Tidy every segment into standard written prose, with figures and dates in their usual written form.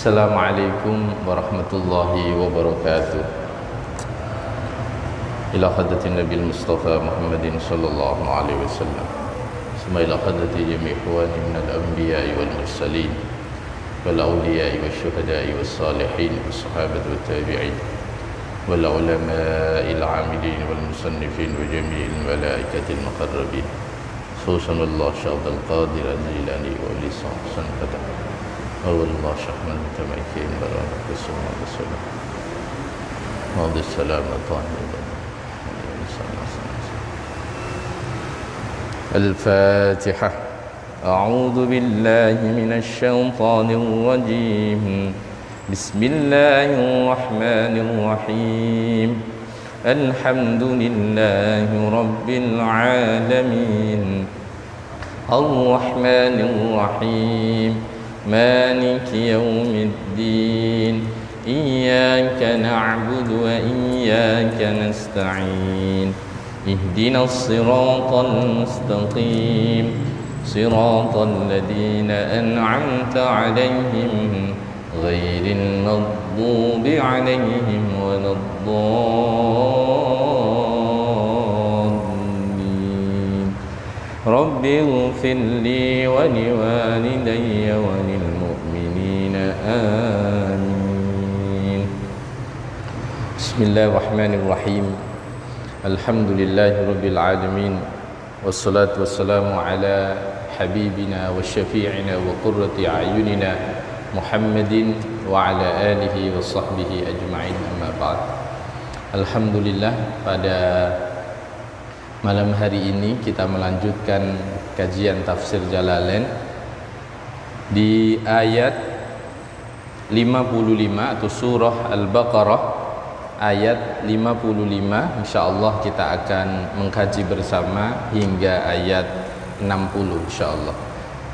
Assalamualaikum warahmatullahi wabarakatuh. Ila hadratin Nabi Mustafa Muhammadin sallallahu alaihi wasallam. Suma ila hadrati jami' ikhwani minal anbiya'i wal mursalin wal awliya'i wasyuhada'i was salihin was sahabati wat tabi'in wal ulama'il 'amilin wal musannifin wa jami'il malaikatil muqarrabin. Subhanallah syadal qadir al-jilani wa lisan sanfata. Allah syahman mutamakin barakatuh semua bersalam. Hadis salam tahiyyah. Al-Fatihah. A'udzu billahi minasy syaithanir rajim. Bismillahirrahmanirrahim. Alhamdulillahi rabbil alamin. Ar-Rahmanir Rahim. Maliki yaumiddin. Iyyaka na'budu wa iyyaka nasta'in. Ihdinas siratal mustaqim. Siratal ladzina an'amta 'alaihim ghairil maghdubi 'alaihim waladdallin. Rabbi ighfirli wa liwalidayya wa lil mu'minina amin. Bismillahirrahmanirrahim. Alhamdulillahi rabbil alamin. Wassalatu wassalamu ala habibina wa syafi'ina wa qurrati a'yunina Muhammadin wa ala alihi wa sahbihi ajma'in, amma ba'd. Alhamdulillah, pada malam hari ini kita melanjutkan kajian tafsir Jalalain di ayat 55 atau surah Al-Baqarah ayat 55. insyaallah kita akan mengkaji bersama hingga ayat 60 insyaallah.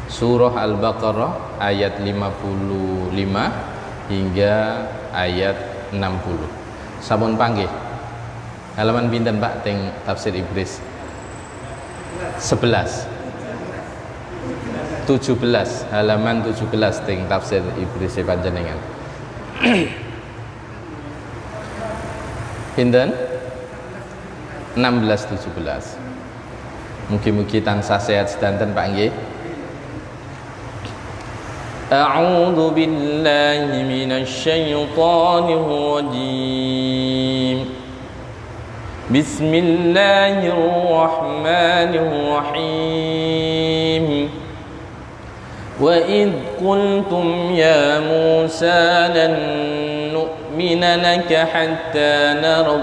Surah Al-Baqarah ayat 55 hingga ayat 60. Sampun panggih. Halaman pinten Pak teng tafsir Ibris? 17. Halaman 17 teng tafsir Ibris panjenengan. Pinten? 16 17. Mugi-mugi tansah sehat sedanten Pak nggih. A'udzu billahi minasy syaithanir rajim. Bismillahirrahmanirrahim. Wa id qultum ya Musa lan نؤمن لك حتى نرى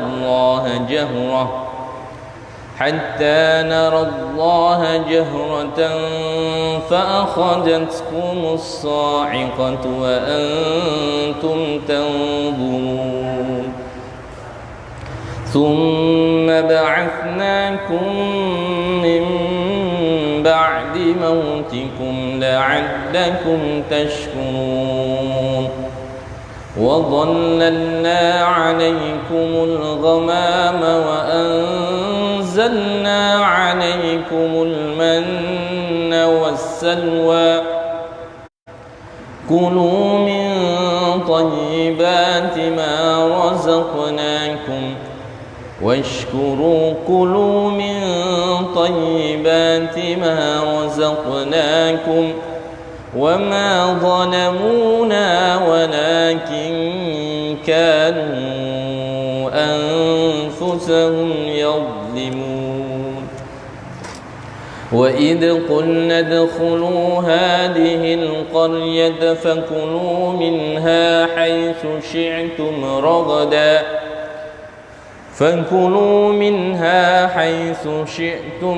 الله جهرة فأخذتكم الصاعقة وأنتم تنظرون ثم بعثناكم من بعد موتكم لعلكم تشكرون وظللنا عليكم الغمام وأنزلنا عليكم المن والسلوى كلوا من طيبات ما رزقناكم واشكروا كلوا من طيبات ما رزقناكم وما ظلمونا ولكن كانوا أنفسهم يظلمون وإذ قلنا ادخلوا هذه القرية فكلوا منها حيث شئتم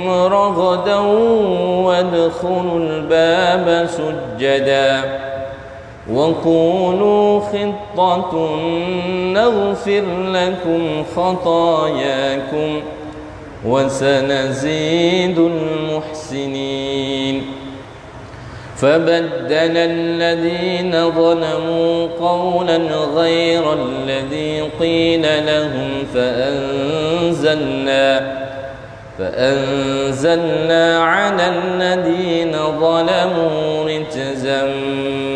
رغدا وادخلوا الباب سجدا وقولوا خطة نغفر لكم خطاياكم وسنزيد المحسنين فبدل الذين ظلموا قولا غير الذي قيل لهم فأنزلنا على الذين ظلموا رجزا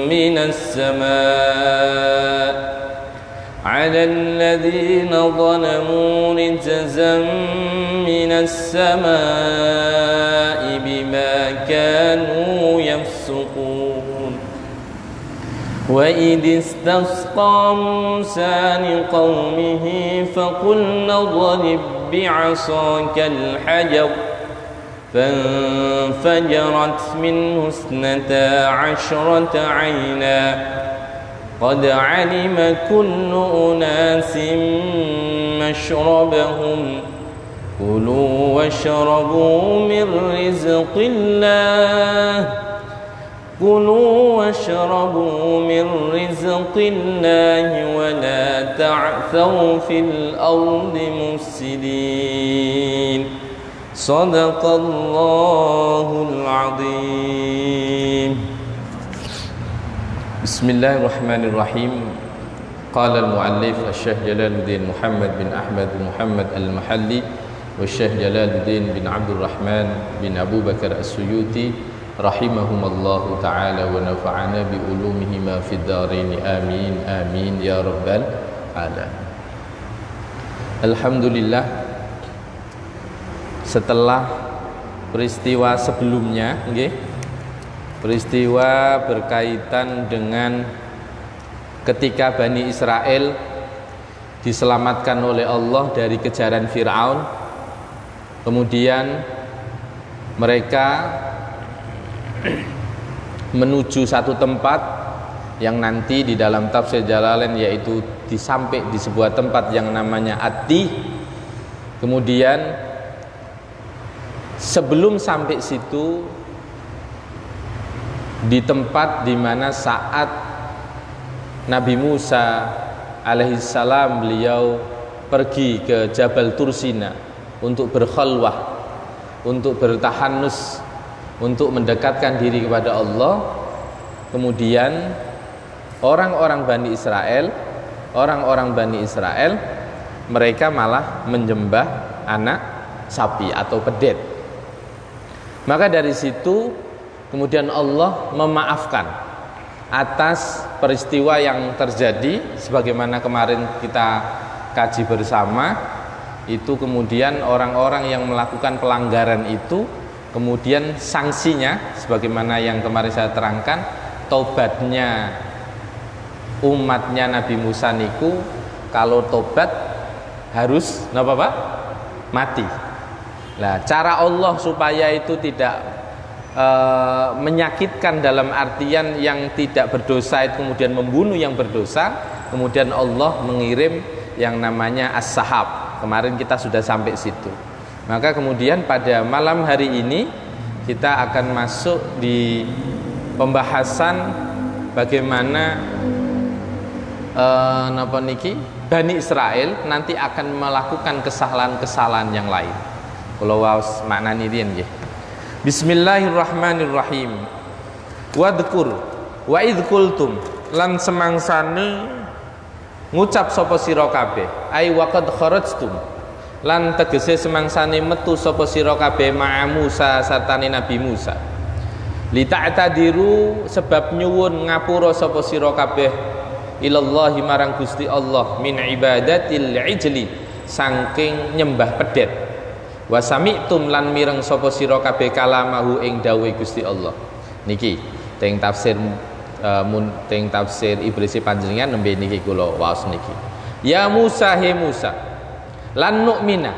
من السماء على الذين ظلموا رجزا من السماء بما كانوا يفسقون وإذ استسقى موسى لقومه فقلنا اضرب بعصاك الحجر فانفجرت منه 12 عينا قد علم كل أناس مشربهم كلوا واشربوا من رزق الله ولا تعثوا في الأرض مفسدين صدق الله العظيم. Bismillahirrahmanirrahim. Qala al-muallif Asy-Syaikh Jalaluddin Muhammad bin Ahmad bin Muhammad al-Mahalli wa Syekh Jalaluddin bin Abdul Rahman bin Abu Bakar As-Suyuti rahimahumallahu taala wa nafa'ana bi ulumihima fid dharain amin amin ya rabbal alamin. Alhamdulillah, setelah peristiwa sebelumnya nggih, peristiwa berkaitan dengan ketika Bani Israel diselamatkan oleh Allah dari kejaran Fir'aun, kemudian mereka menuju satu tempat yang nanti di dalam tafsir Jalalain yaitu sampai di sebuah tempat yang namanya Ati. Kemudian sebelum sampai situ, di tempat di mana saat Nabi Musa alaihissalam beliau pergi ke Jabal Tursina untuk berkhalwah, untuk bertahanus, untuk mendekatkan diri kepada Allah. Kemudian orang-orang Bani Israel mereka malah menyembah anak sapi atau pedet. Maka dari situ kemudian Allah memaafkan atas peristiwa yang terjadi, sebagaimana kemarin kita kaji bersama. Itu kemudian orang-orang yang melakukan pelanggaran itu, kemudian sanksinya sebagaimana yang kemarin saya terangkan, tobatnya umatnya Nabi Musa niku kalau tobat harus napa Pak? Mati. Nah, cara Allah supaya itu tidak menyakitkan dalam artian yang tidak berdosa itu kemudian membunuh yang berdosa, kemudian Allah mengirim yang namanya as-sahab. Kemarin kita sudah sampai situ. Maka kemudian pada malam hari ini kita akan masuk di pembahasan bagaimana Bani Israel nanti akan melakukan kesalahan-kesalahan yang lain. Kalau waos maknani riyen nggih. Bismillahirrahmanirrahim. Wadhkur wa idh qultum, lan semangsane ngucap sapa sira kabeh, ai waqad kharajtum, lan tegese semangsane metu sapa sira kabeh ma'a Musa sartane Nabi Musa. Li ta'tadiru, sebab nyuwun ngapura sapa sira kabeh ilallahi marang Gusti Allah min ibadatil ijli, saking nyembah pedet. Wa sami'tum, lan mireng sapa sira kabeh kalamahu ing dawuhe Gusti Allah. Niki teng tafsir Ibrisi panjenengan nembe niki kula waos niki. Ya Musa, he Musa, lan nu'mina,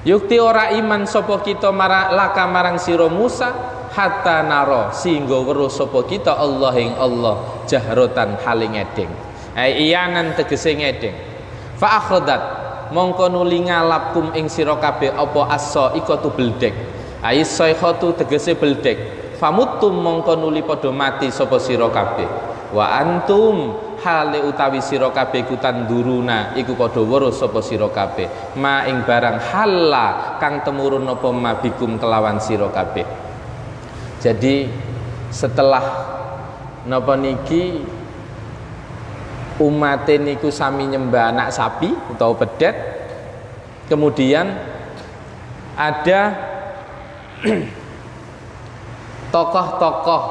yukti ora iman sapa kita marang sira Musa, hatta naro, sehingga weruh sapa kita Allah ing Allah jahrotan haling edeng. Ai iyanan tegese ngedeng. Fa akhradat, mongko nuli ngalapkum ing sira kabeh apa assa ikatu beldek. Ai saykhatu tegese beldek. Famuttum, mongko nuli padha mati sapa sira kabeh. Wa antum, hale utawi sira kabeh kutan duruna iku padha weruh sapa sira kabeh ma ing barang halla kang temurun apa mabikum kelawan sira kabeh. Jadi setelah napa niki umate niku sami nyembah anak sapi atau pedet, kemudian ada tokoh-tokoh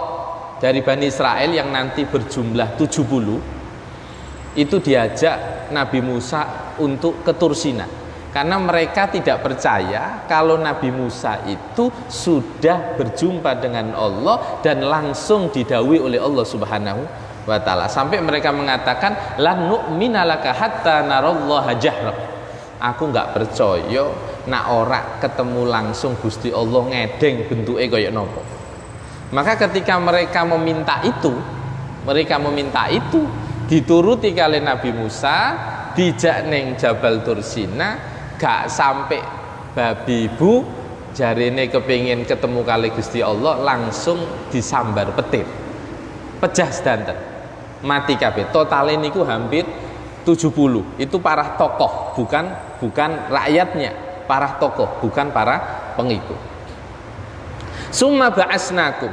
dari Bani Israel yang nanti berjumlah 70 itu diajak Nabi Musa untuk ke Tursina, karena mereka tidak percaya kalau Nabi Musa itu sudah berjumpa dengan Allah dan langsung didhawuhi oleh Allah Subhanahu wa ta'ala, sampai mereka mengatakan lan nu'mina laka hatta narallaha jahra. Aku nggak percaya nak ora ketemu langsung Gusti Allah ngedeng bentuke kaya nopo. Maka ketika mereka meminta itu dituruti kali Nabi Musa, dijak neng Jabal Tursina, gak sampai babi bu jarine kepingin ketemu kali Gusti Allah, langsung disambar petir, pecah sedanten, mati kabeh. Total niku hampir 70. Itu para tokoh, bukan rakyatnya, para tokoh, bukan para pengikut. Summa ba'asnakum,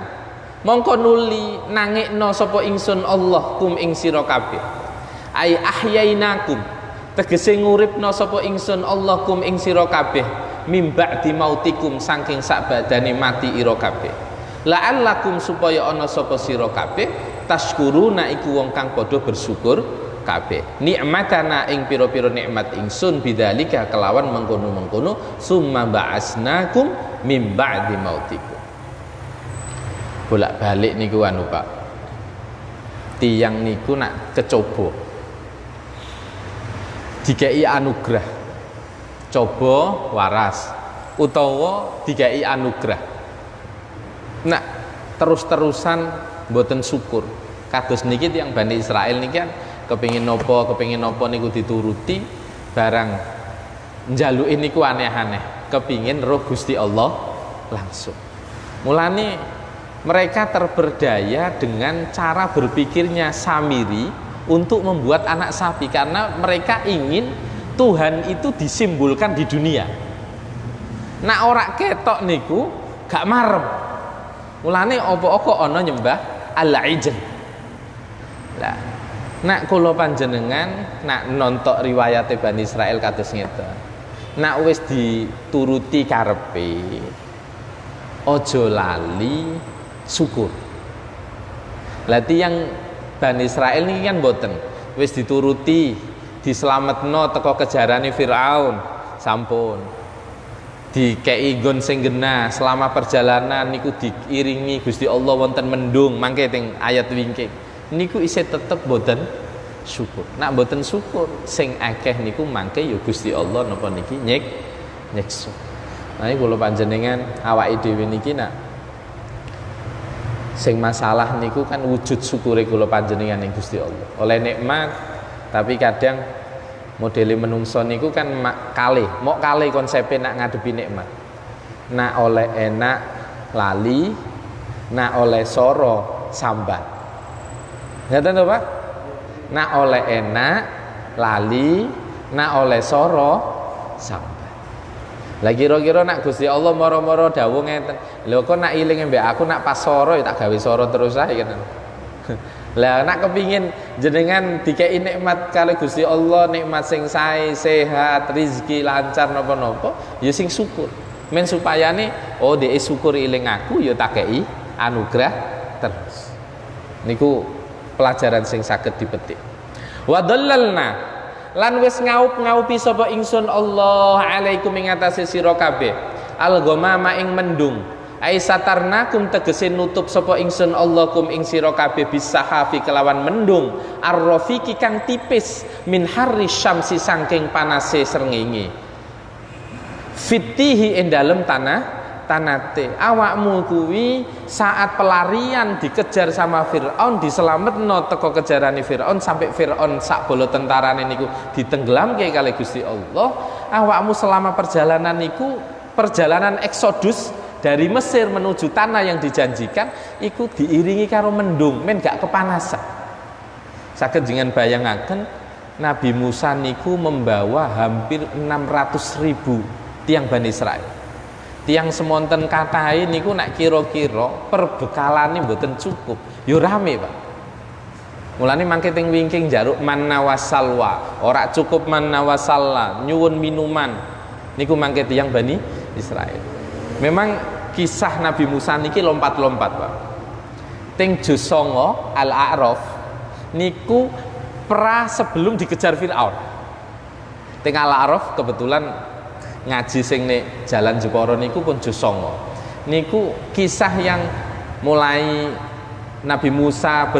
mongko nuli nangekno sapa ingsun Allah kum ing sira kabeh. Ai ahyainakum, tegese nguripno sapa ingsun Allah kum ing sira kabeh mim ba'di mautikum, saking sakbadane mati ira kabeh. La'allakum, supaya ana sapa sira kabeh tashkuruna iku wong kang padha bersyukur kabeh. Nikmatana ing pira-pira nikmat ingsun bidzalika kelawan mengkono-mengkono summa ba'asnakum mim ba'di mautikum. Bolak-balik niku anu Pak, tiyang niku nak kecoba dikei anugerah, coba waras utawa dikei anugerah, nak terus-terusan mboten syukur. Kados niki tiyang Bani Israel niki kan kepengin nopo niku dituruti, barang njaluke niku aneh-aneh, kepingin roh Gusti Allah langsung. Mulane mereka terperdaya dengan cara berpikirnya Samiri untuk membuat anak sapi, karena mereka ingin Tuhan itu disimbolkan di dunia. Nak ora ketok niku gak marem. Mulane apa-apa ana nyembah al-ijl. Lah, nak kula panjenengan nak nontok riwayat Bani Israel kados ngeten. Nak wis dituruti karepe, ojo lali syukur. Lah tiyang Bani Israel niki kan boten, wis dituruti, dislametno teko kejarane Firaun, sampun. Dikei nggon sing genah, selama perjalanan niku diiringi Gusti Allah wonten mendung, mangke teng ayat wingking. Niku isih tetep boten syukur. Nak boten syukur, sing akeh niku mangke ya Gusti Allah napa niki nyiksa. Nah iki kula panjenengan awake dhewe niki nak sing masalah niku kan wujud syukure kula panjenengan ing Gusti Allah oleh nikmat, tapi kadang modele menungso niku kan mok kalih konsepe nak ngadepi nikmat. Nak oleh enak lali, nak oleh soro sambat. Ngaten to Pak? Nak oleh enak lali, nak oleh soro sambat. Lah kira-kira nak Gusti Allah moro-moro dawuh ngeten, lho kok nak iling mbek aku nak pas soro ya tak gawe soro terus ae kan. Lah nak kepingin jenengan dikei nikmat kali Gusti Allah, nikmat sing sae, sehat, rezeki lancar napa-napa, ya sing syukur. Men supayane oh dhek syukur iling aku ya tak kei anugerah terus. Niku pelajaran sing saged dipetik. Wa dallalna, lan wis ngaup-ngaupi sapa ingsun Allah alaikum ing atase sira kabeh al-ghamama ing mendung, ai satarnakum tegese nutup sapa ingsun Allah kum ing sira kabeh bisahafi kelawan mendung ar-rafiqi kang tipis min harri syamsi saking panase srengenge fitihi ing dalem tanate. Awakmu kuwi saat pelarian dikejar sama Firaun, diselametno teko kejarane Firaun, sampai Firaun sak bala tentarane niku ditenggelamke kali Gusti Allah. Awakmu selama perjalanan niku, perjalanan eksodus dari Mesir menuju tanah yang dijanjikan, iku diiringi karo mendung, men gak kepanasan. Saged jenengan bayangaken Nabi Musa niku membawa hampir 600.000 tiang Bani Israil. Tiang semonten kathahé niku nak kira-kira perbekalane mboten cukup, yo rame Pak. Mulane mangke teng wingking njaluk manna wasalwa, ora cukup manna wasalla, nyuwun minuman. Niku mangke tiang Bani Israil. Memang kisah Nabi Musa niki lompat-lompat Pak. Teng juz 9 Al-A'raf niku pra sebelum dikejar Firaun. Teng Al-A'raf kebetulan ngaji sing nek Jalan Jepara niku pun juz 9. Niku kisah yang mulai Nabi Musa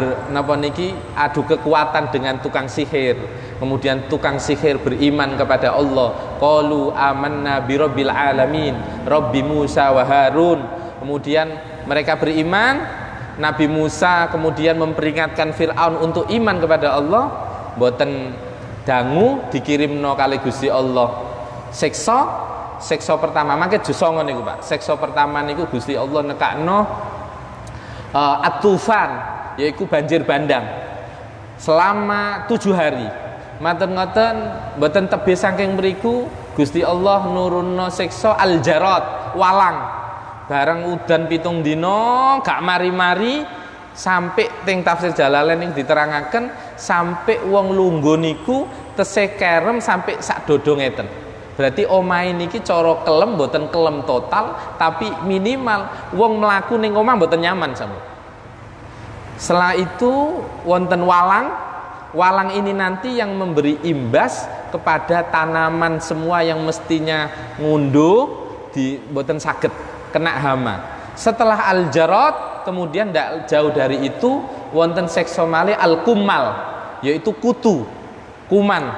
adu kekuatan dengan tukang sihir. Kemudian tukang sihir beriman kepada Allah. Qalu amanna birabbil alamin, Rabbi Musa wa Harun. Kemudian mereka beriman. Nabi Musa kemudian memperingatkan Fir'aun untuk iman kepada Allah. Mboten dangu dikirimno kali Gusti Allah siksa pertama. Mangke juz 9 niku Pak. Siksa pertama niku Gusti Allah nekakno at-tufan, yaitu banjir bandang selama 7 hari. Maten-ngoten mboten tebih saking mriku Gusti Allah nurunno siksa al-jarad, walang. Bareng udan 7 dina gak mari-mari sampai teng tafsir Jalalain yang diterangaken sampai wong lungguh niku tesih kerem sampai sak dodo ngeten. Berarti omahe niki cara kelem mboten kelem total, tapi minimal wong mlaku ning omah mboten nyaman sama. Setelah itu wonten walang. Walang ini nanti yang memberi imbas kepada tanaman semua yang mestinya ngunduh di mboten saged kena hama. Setelah al-jarad kemudian ndak jauh dari itu wonten seksa malih al-kumal, yaitu kutu, kuman.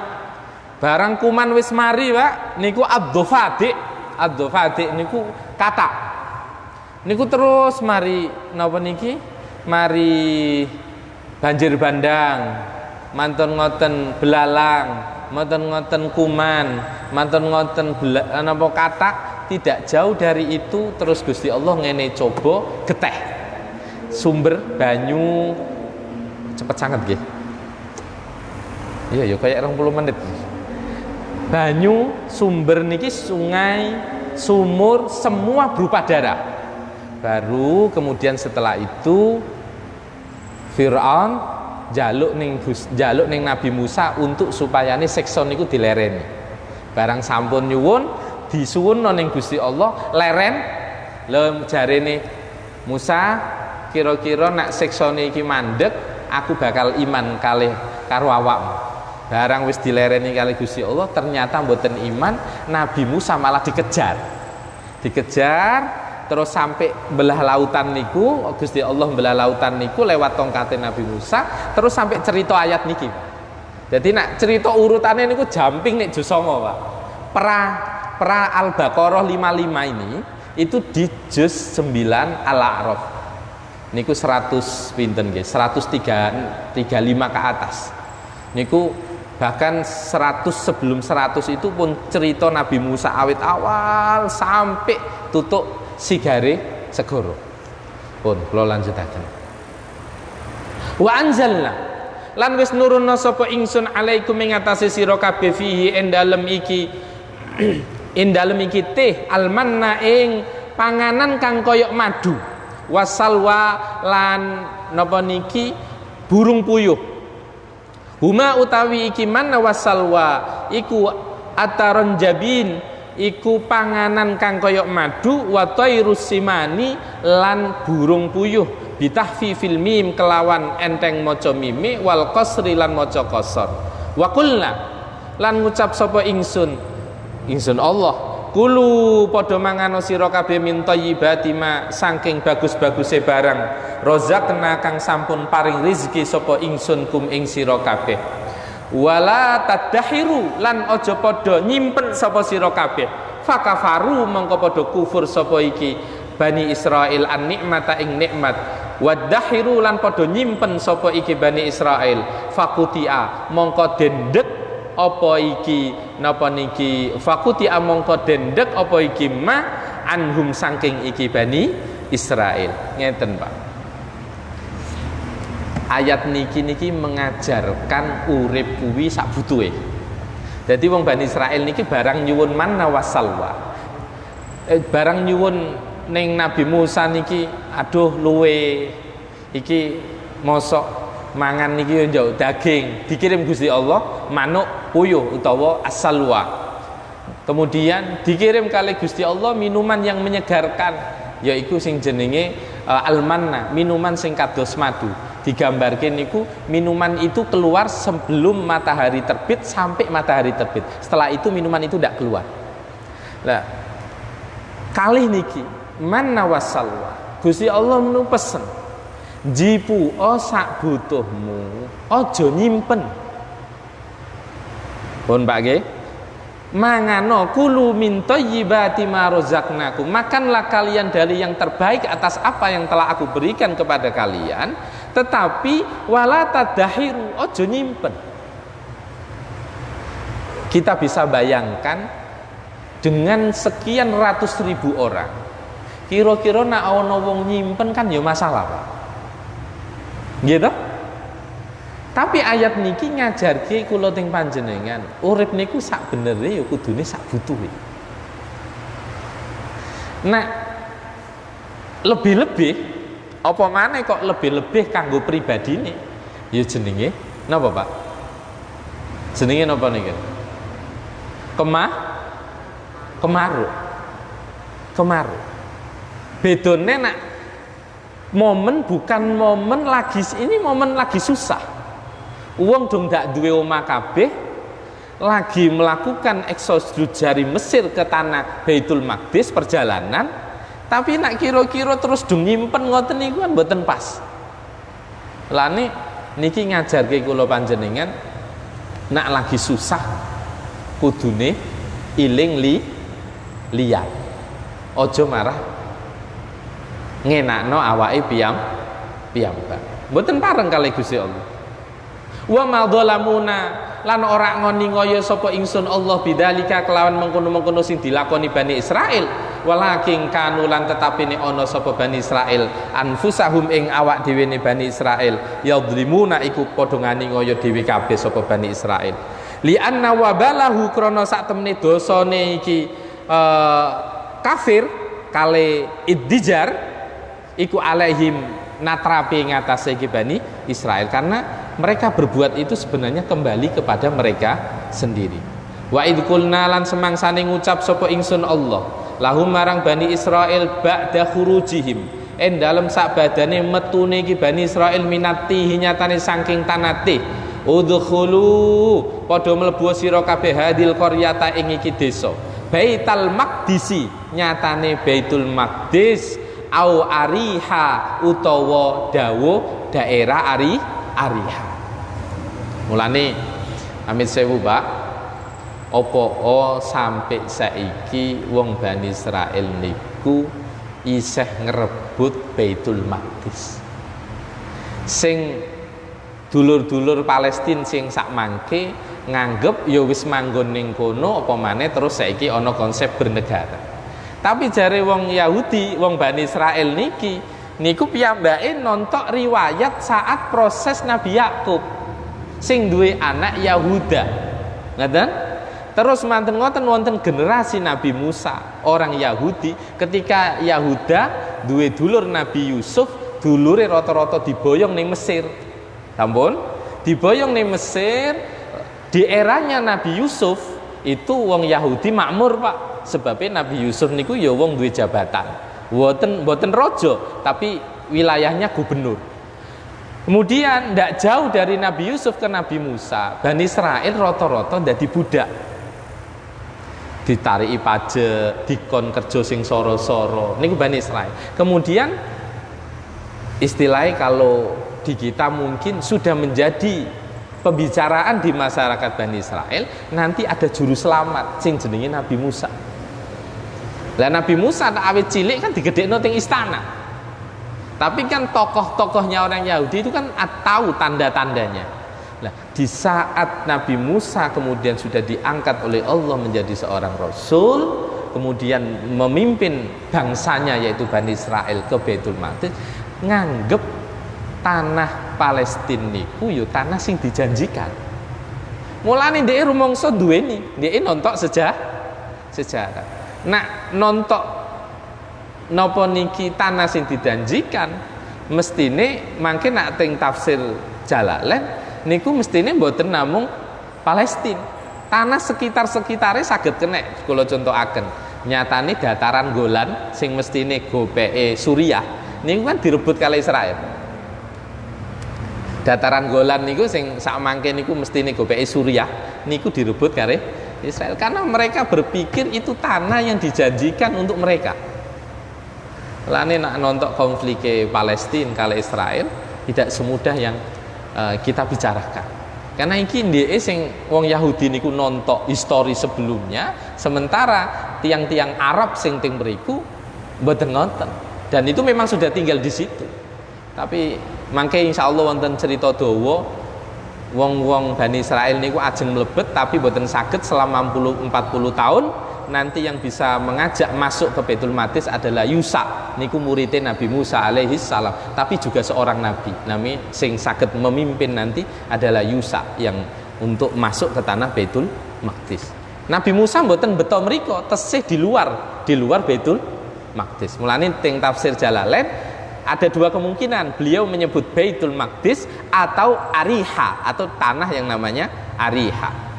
Barang kuman wis mari Pak niku ad-dhafadi niku katak. Niku terus mari napa niki? Mari banjir bandang. Mantun ngoten belalang, mantun ngoten kuman, mantun ngoten napa katak. Tidak jauh dari itu terus Gusti Allah ngene coba geteh. Sumber banyu cepet sangat nggih. Iya ya kayak 20 menit. Banyu sumber niki sungai, sumur semua berupa darah. Baru kemudian setelah itu Fir'aun jaluk ning Nabi Musa untuk supaya siksa niku dilereni. Barang sampun nyuwun disuwun ning Gusti Allah leren. Lha jarene Musa kira-kira nak siksa iki mandeg aku bakal iman kalih karo awakmu. Barang wis dilereni kali Gusti Allah ternyata mboten iman, Nabi Musa malah dikejar terus sampai belah lautan niku. Gusti Allah belah lautan niku lewat tongkate Nabi Musa terus sampai cerita ayat niki. Jadi nak cerita urutannya niku jumping nek juz 9 Pak. Pra Al-Baqarah 55 ini itu di juz 9 Al-A'raf. Niku 100 pinten nggih? 135 ke atas. Niku bahkan 100 sebelum 100 itu pun cerita Nabi Musa awit awal sampai tutuk sigare segoro. Pun kula lanjutaken. Wa anzalna lan wis nurunna sapa ingsun alaikum ing atase sira kabeh fihi ing dalem iki teh almanna ing panganan kang koyok madu wasalwa lan napa niki burung puyuh. Huma utawi iki manna wasalwa iku ataron jabin iku panganan kang koyok madu wa tairus simani lan burung puyuh bitahfifil mim kelawan enteng maca mime wal qasri lan maca qasar. Wa qulna lan ngucap sapa ingsun Allah kulu padha mangano sira kabeh min thayyibati ma saking bagus-baguse barang rozakna kang sampun paring rezeki sapa ingsun kum ing sira kabeh. Wala tadahiru lan aja padha nyimpen sapa sira kabeh. Fakafaru mongko padha kufur sapa iki Bani Israil an nikmata ing nikmat. Wadahiru lan padha nyimpen sapa iki Bani Israil. Fakutia mongko dendek apa iki napa niki fakutia mongko dendek apa iki ma anhum saking iki Bani Israil. Ngeten Pak. Ayat niki mengajarkan urip kuwi sak butuhe. Jadi wong Bani Israil niki barang nyuwun manna wasalwa. Barang nyuwun ning Nabi Musa niki aduh luwe iki mosok mangan niki yo njau daging, dikirim Gusti Allah manuk puyuh utawa asalwa. Kemudian dikirim kali Gusti Allah minuman yang menyegarkan, yaitu sing jenenge almanna, minuman sing kados madu. Digambarkan niku minuman itu keluar sebelum matahari terbit sampai matahari terbit. Setelah itu minuman itu tidak keluar. Nah, kalih niki manna wasalwa. Gusti Allah menu pesen. Jipu sak butuhmu, aja nyimpen. Pun Pak nggih. Mangano kulu min thayyibati ma razaqnakum. Makanlah kalian dari yang terbaik atas apa yang telah aku berikan kepada kalian, tetapi wala tadahiru, ojo nyimpen. Kita bisa bayangkan dengan sekian ratus ribu orang, kira-kira nak ana wong nyimpen kan ya masalah, Pak. Gitu? Tapi ayat niki ngajarke kula teng panjenengan, urip niku sak benere ya kudune sak butuhe. Nah, lebih-lebih apa maneh kok lebih-lebih kanggo pribadine? Ya jenenge napa, Pak? Jenenge napa niki? Kemaru. Bedone nak momen bukan momen lagi ini momen lagi susah. Uang dong dak duwe omah kabeh lagi melakukan eksodus dari Mesir ke tanah Baitul Maqdis perjalanan, tapi nak kira-kira terus dong nyimpen ngoten niku kan mboten pas. Lah niki ngajarke kula panjenengan nak lagi susah kudune iling liyan. Aja marah ngenakno awake piyambak. Mboten pareng kali Gusti Allah. Wa ma dhalamuna lan ora ngoni-ngoyo sapa ingsun Allah bidzalika kelawan mengkono-mengkono sing dilakoni Bani Israil, walakin kanu lan tetapine ana sapa Bani Israil anfusahum ing awak dhewe ne Bani Israil yadhlimuna iku padha ngani-ngoyo dhewe kabeh sapa Bani Israil li anna wabalahu krana sak temene dosane iki kafir kale iddijar iku alaihim natrapi ngatasé iki Bani Israil, karena mereka berbuat itu sebenarnya kembali kepada mereka sendiri. Wa id qulna lan semangsane ngucap sapa ingsun Allah lahum marang Bani Israil ba'da khurujihim en dalem sak badane metune iki Bani Israil minati nyatane saking tanate udkhulu padha mlebu sira kabeh hadil qaryata ing iki desa Baitul Maqdisi nyatane Baitul Maqdis au ariha utawa dawa daerah ariha. Mulane amit sewu, Pak, opo sampai saiki wong Bani Israil niku isih ngrebut Baitul Maqdis. Sing dulur-dulur Palestina sing sak mangke nganggep ya wis manggon ning kono apa maneh terus saiki ana konsep bernegara. Tapi jare wong Yahudi, wong Bani Israil niku piyambake nontok riwayat saat proses Nabi Yakub sing duwe anak Yahuda. Ngaten? Terus manten ngoten wonten generasi Nabi Musa, orang Yahudi, ketika Yahuda duwe dulur Nabi Yusuf, dulure rata-rata diboyong ning Mesir. Sampun? Diboyong ning Mesir, di eranya Nabi Yusuf itu wong Yahudi makmur, Pak. Sebabnya Nabi Yusuf niku ya wong duwe jabatan. Mboten raja, tapi wilayahnya gubernur. Kemudian tidak jauh dari Nabi Yusuf ke Nabi Musa, Bani Israil rata-rata dadi budak. Ditariki pajak, dikon kerja sing soro-soro. Niku Bani Israil. Kemudian istilahnya kalau di kita mungkin sudah menjadi pembicaraan di masyarakat Bani Israil, nanti ada juru selamat sing jenenge Nabi Musa. Lah Nabi Musa tak awet cilik kan digedhekno teng istana. Tapi kan tokoh-tokohnya orang Yahudi itu kan tahu tanda-tandanya. Nah, di saat Nabi Musa kemudian sudah diangkat oleh Allah menjadi seorang rasul, kemudian memimpin bangsanya yaitu Bani Israil ke Baitul Maqdis, nganggep tanah Palestina niku yo tanah sing dijanjikan. Mulane dhek rumangsa duweni, dhek nontok sejarah. Nah, nontok napa niki tanah sing dijanjikan mestine mangke nak teng tafsir Jalalain niku mestine mboten namung Palestina. Tanah sekitar-sekitare saged kenek kula contohaken. Nyatane dataran Golan sing mestine gopeke Suriah niku kan direbut kali Israel. Dataran Golan niku sing sak mangke niku mestine gopeke Suriah niku direbut kali Israel karena mereka berpikir itu tanah yang dijanjikan untuk mereka. Lane nak nonton konflik Palestina kali Israel tidak semudah yang kita bicarakan. Karena iki ndeke sing wong Yahudi niku nonton histori sebelumnya, sementara tiang-tiang Arab sing teng mriku mboten ngoten. Dan itu memang sudah tinggal di situ. Tapi mangke insyaallah wonten cerita dawa wong-wong Bani Israel niku ajeng mlebet tapi mboten saged selama 40 tahun. Nanti yang bisa mengajak masuk ke Baitul Maqdis adalah Yusa niku muridnya Nabi Musa alaihi salam, tapi juga seorang nabi nami sing saged memimpin nanti adalah Yusa yang untuk masuk ke tanah Baitul Maqdis. Nabi Musa mboten beto mriko, tesih di luar Baitul Maqdis. Mulane teng tafsir Jalalain ada dua kemungkinan, beliau menyebut Baitul Maqdis atau Ariha atau tanah yang namanya Ariha.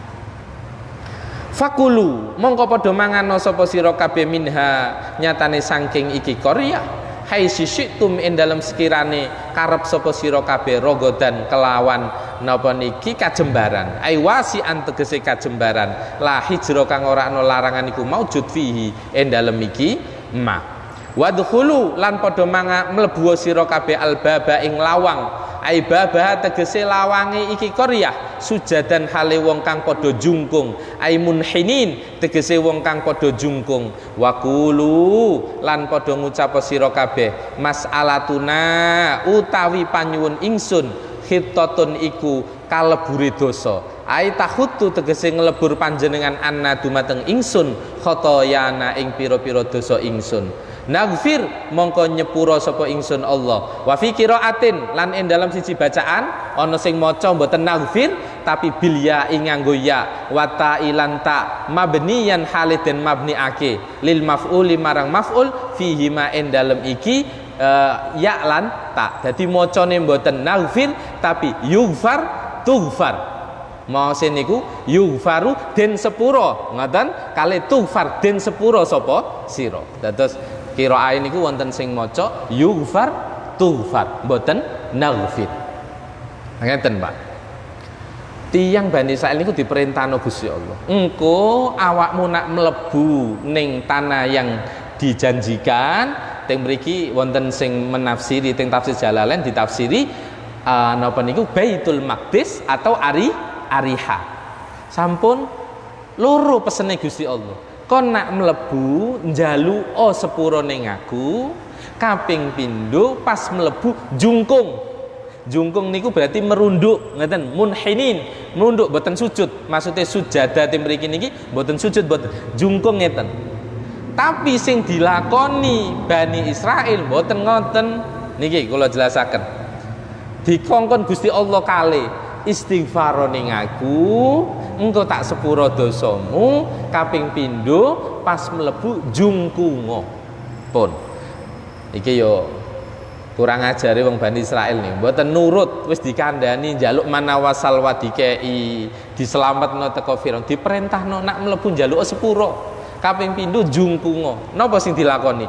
Fakulu mongko padha mangan sapa sira kabeh minha nyatane saking iki Korea hai sisitum ing dalem sekirane karep sapa sira kabeh rogodan kelawan napa niki kajembaran ai wasi antegese kajembaran la hijra kang ora ana larangan iku maujud fihi ing dalem iki ma wadkhulu lan padha mlebu sira kabeh albaba ing lawang ai babah tegese lawange iki Korea sujadan hale wong kang padha jungkung ai munhinin tegese wong kang padha jungkung waqulu lan padha ngucap sira kabeh mas'alatuna utawi panyuwun ingsun khittatun iku kalebure dosa ai tahutu tegese nglebur panjenengan anna dumateng ingsun khotoyana ing pira-pira dosa ingsun Naghfir mongko nyepuro sapa ingsun Allah. Wa fi qiraatin lan ing dalam siji bacaan ana sing maca mboten naghfir tapi bil ya ing nganggo ya wa ta ilan ta mabniyan haliden mabniake lil maf'uli marang maf'ul fihi ma ing dalem iki ya lan ta. Dadi macane mboten naghfir tapi yughfar tughfar. Maksud niku yughfaru den sepuro ngoten kali tughfar den sepuro sapa sira. Dados qiraah niku wonten sing maca yughfar tughfar mboten naghfir. Ngeten, Pak. Tiyang Bani Israil niku diperintahno Gusti Allah. Engko awakmu nak mlebu ning tanah yang dijanjikan, teng mriki wonten sing menafsiri teng tafsir Jalalain ditafsiri napa niku Baitul Maqdis atau Ariha. Sampun loro pesene Gusti Allah. Kon nak mlebu njalu sepuro ning aku kaping pindho pas mlebu jungkung. Jungkung niku berarti merunduk ngeten munhinin merunduk boten sujud maksudnya sujada tim mriki niki boten sujud boten jungkung ngeten. Tapi sing dilakoni Bani Israil boten ngoten niki kula jelasaken. Dikongkon Gusti Allah kalih istighfar ning aku engko tak sepuro dosamu kaping pindho pas mlebu jungkunga pun iki yo kurang ajare wong Bani Israil nih mboten nurut wis dikandani njaluk manawasal wadikei diselametno teko Firaun diperintahno nak mlebu njaluk sepuro kaping pindho jungkunga napa sing dilakoni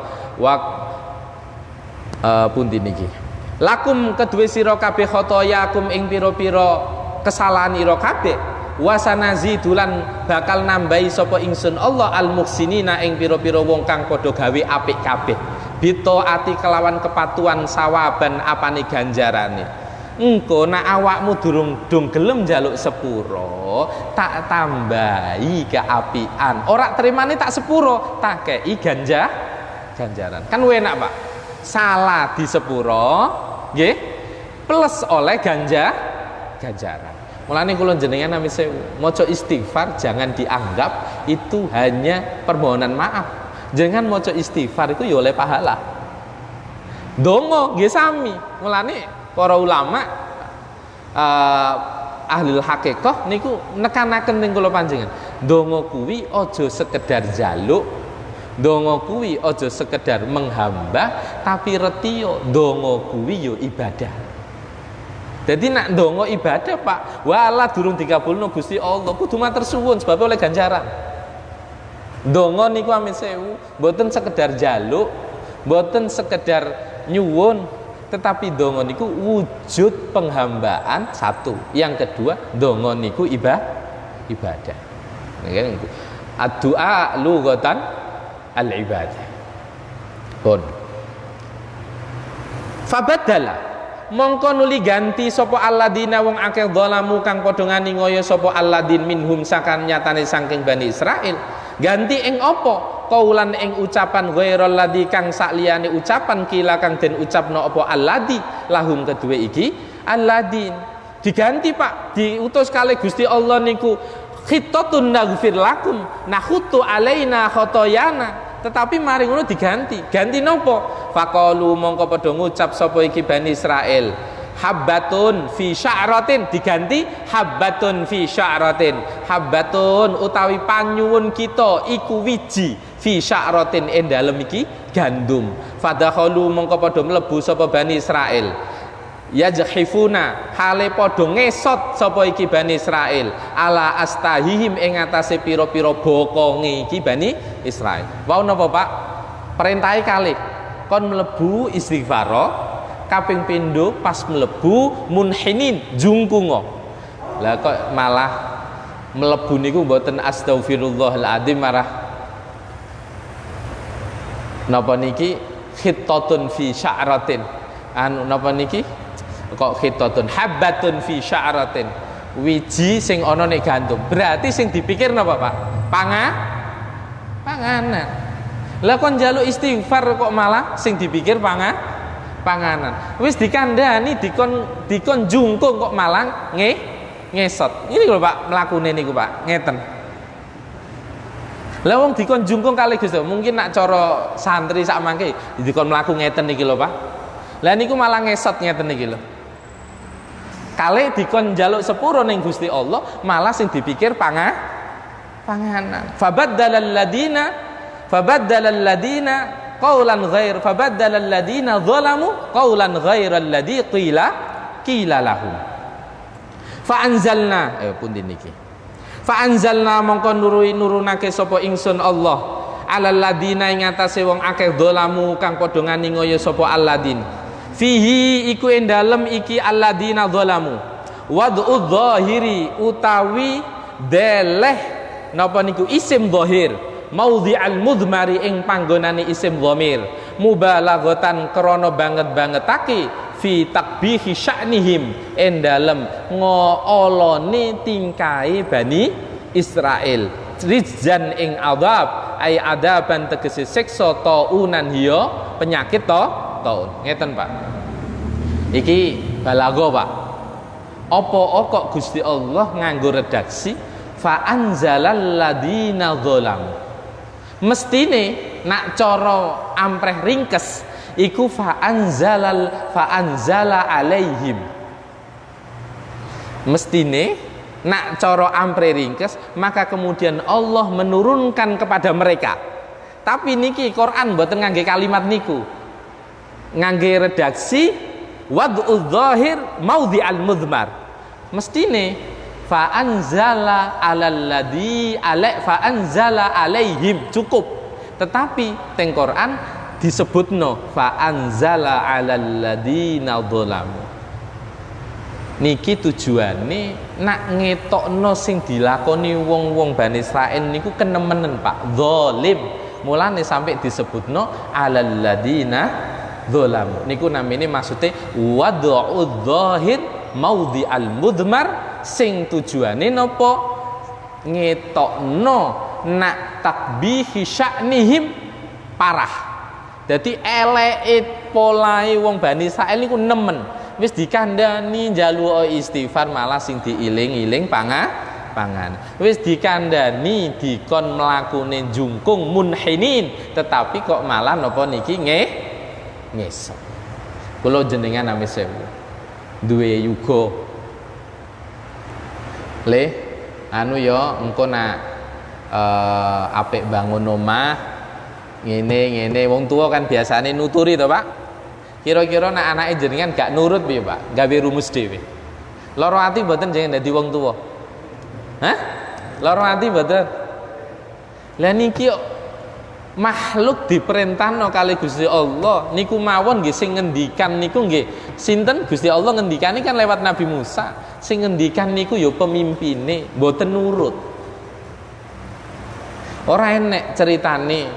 pundi niki lakum kedue sira kabeh khotoyakum ing pira-pira kesalahan ira kabeh wasanazi dulan bakal nambahi sapa ingsun Allah al-muhsinina ing pira-pira wong kang padha gawe apik kabeh bitaati kelawan kepatuhan sawaban apane ganjarane engko nek awakmu durung gelem njaluk sepuro tak tambahi keapian ora terimane tak sepuro tak kei ganjaran kan enak Pak salah di sepuro nggih plus oleh ganjaran. Mulane kula jenengan nami sewu maca istighfar jangan dianggap itu hanya permohonan maaf. Jangan maca istighfar itu ya oleh pahala. Donga nggih sami. Mulane para ulama ahli hakikah niku nekanaken ning kula panjenengan. Donga kuwi aja sekedar jaluk, donga kuwi aja sekedar menghamba, tapi retiya donga kuwi ya ibadah. Jadi nak ndonga ibadah Pak, wala durung dikabulno Gusti Allah, kudu matur suwun sebab oleh ganjaran. Ndonga niku amin sewu, mboten sekedar jaluk, mboten sekedar nyuwun, tetapi donga niku wujud penghambaan satu. Yang kedua, donga niku ibadah. Ad-du'a lughatan al-ibadah. Pun. Fabadala mongko nuli ganti sapa alladzina wong akeh zalamu kang padha ngani ngoyo sapa alladin minhum sakan nyatane saking Bani Israil. Ganti ing apa? Kaulan ing ucapan ghairal ladzi kang sakliyane ucapan kila kang den ucapno apa alladzi lahum kedue iki alladin. Diganti Pak, diutus kali Gusti Allah niku khittatun naghfir lakum nakhutu alaina khotoyana. Tetapi mari ngono diganti. Ganti nopo? Faqalu mongko padha ngucap sapa iki Bani Israil, habbatun fi sya'ratin, diganti habbatun fi sya'ratin. Habbatun utawi panyuwun kita iku wiji fi sya'ratin ing dalem iki gandum. Fadakhalu mongko padha mlebu sapa Bani Israil. Yajhifuna hale padha ngesot sapa iki Bani Israil ala astahihim ing atase pira-pira bokonge iki Bani Israil. Wau napa Pak? Perintahe kalih kon mlebu istighfar kaping pindho pas mlebu munhinin jungkunga. Lah kok malah mlebu niku mboten astagfirullahaladzim marah napa niki khittatun fi sya'ratin. Anu napa niki? Kok khittatun habbatun fi sya'ratin, wiji sing ana nek gandum. Berarti sing dipikir napa Pak? Panganan. Lah kon njaluk istighfar kok malah sing dipikir panganan. Wis dikandhani dikon jungkung kok malah ngesot. Ini lho Pak mlakune niku Pak, ngeten. Lah wong dikon jungkung kali Gusti, mungkin nak cara santri sak mangke dikon mlaku ngeten iki lho Pak. Lah niku malah ngesot ngeten iki lho. Kali dikon njaluk sepuro ning Gusti Allah malah sing dipikir panganan. Fabaddalal ladina qaulan ghair fabaddalal ladina zalamu qaulan ghairal ladzi qila lahum. Fa anzalna pundi niki. Fa anzalna mongko nurunake sapa ingsun Allah alal ladina ing atase wong akeh zalamu kang padha ngani ngoyo sapa alladin. Fihi iku ing dalem iki alladzina zalamu wad'u dzahiri utawi deleh napa niku isim zahir maudhi'al mudmari ing panggonane isim dhamir mubalaghatan krana banget-bangetake fi takbihi sya'nihim ing dalem ngolone tingkae Bani Israil rizjan ing adab ay adaban tegese siksa taunan hiya penyakit taun. Ngeten Pak. Iki balago Pak. Apa kok Gusti Allah nganggo redaksi fa anzalal ladina zalam. Mestine nak cara ampreh ringkes iku fa anzala alaihim. Mestine nak cara ampreh ringkes maka kemudian Allah menurunkan kepada mereka. Tapi niki Quran mboten ngangge kalimat niku. Ngangge redaksi wad'u dzahir maudhi'al mudmar. Mestine fa anzala alaihim cukup. Tetapi teng Quran disebutno fa anzala alal ladina dzalamu. Niki tujuane nak ngetokno sing dilakoni wong-wong Bani Israil niku kenemenen Pak, zalim. Mulane sampai disebutno alal ladina dzalamu niku namine maksude wad'u dzahir maudhi'al mudmar sing tujuane napa ngetokno nak takbihi sya'nihim parah. Dadi eleke polahe wong Bani Israil niku nemen wis dikandani njaluk istighfar malah sing diiling-iling pangan. Wis dikandani dikon mlakune jungkung munhinin tetapi kok malah napa niki ngesot. Kula jenengan ame sewu duwe yuga le anu ya engko nak apik bangun omah ngene wong tua kan biasane nuturi to Pak. Kira-kira nak anake jenengan gak nurut piye Pak? Gawe rumus dhewe. Lara ati mboten jenengan dadi wong tua? Hah? Lara ati mboten? Lah niki makhluk diperintahno kali Gusti Allah niku mawon nggih sing ngendikan niku nggih sinten? Gusti Allah ngendikane kan lewat Nabi Musa. Sing ngendikan niku ya pemimpine, mboten nurut. Ora enek ceritane